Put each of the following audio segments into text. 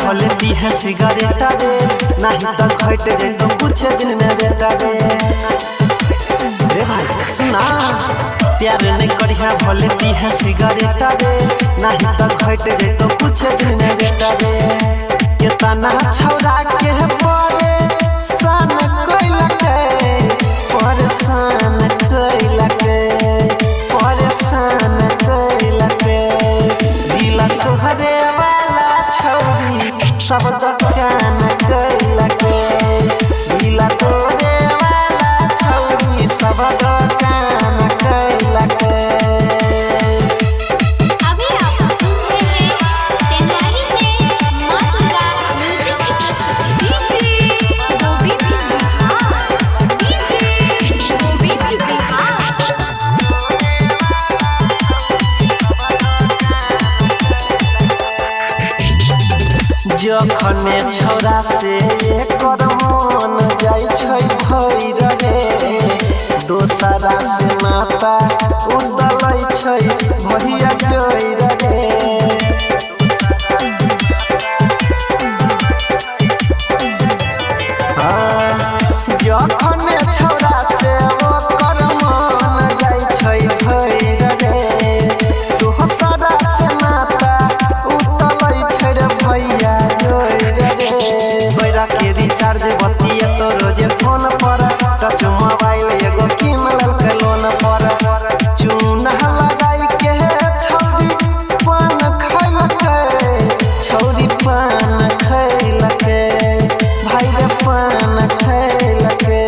भले पीहे सिगरेट रे नहीं तो घट जैतो कुछ दिन में बेटा रे। रे भाई सुना प्यार नहीं करिया भले पीहे सिगरेट रे नहीं तो घट जैतो कुछ दिन में बेटा रे। कितना छौरा के परे सन कोइला के परेशान कोइला के परेशान कोइला के दिल तोहरे वाला छौरी सब दुकान कोइला के दिल तोहरे वाला छौरी सब दुकान कोइला के। जखने छौरा से एकर मन जाय छै भैर रे दोसरा से माता उदलै छै भैया जोइर रे। जखने छौरा से ओकर मन जाय छै भैर रे दोसरा से माता उदलै छै रे भैया के रिचार्ज बतिया तो रोजे फोन पर टच मोबाइल एगो किन ललके लोन पर चूना लगाई के छौरी पान खैलके छौरी पान खैलके भाई रे पान खैलके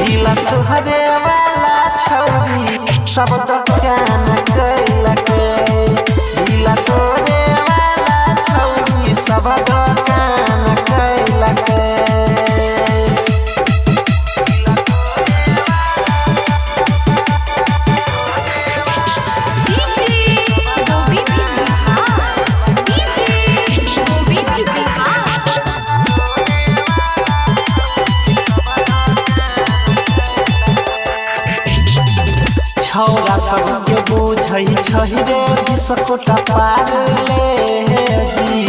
दिल तोहरे वाला छौरी सब दुकान खैलके दिल तोहरे वाला छौरी सब दुकान खैलके। छौरा सबके बुझै छै रे बिस्कुट पार ले जी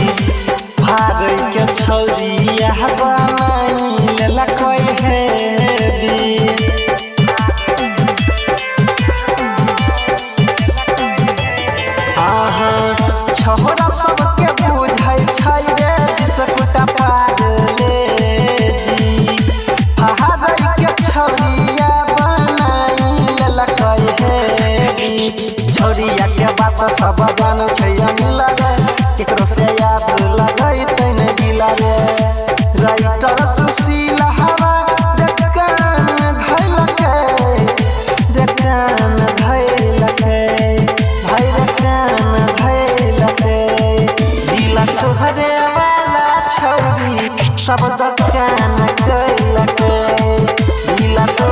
भागै के छौरी यह बनाई लेलकै हे दी। छौरा सबके बुझै छै रे बिस्कुट पार ले जी भागै के छौरी छौरिया के बात सब जान छै मिला रे केकरो से याद लगै तैने दिला रे राइटर सुशील हवा दुकान धैलके दुकान धैलके भाई दुकान धैलके दिल तोहरे वाला छौरी सब दुकान कैलके दिल तो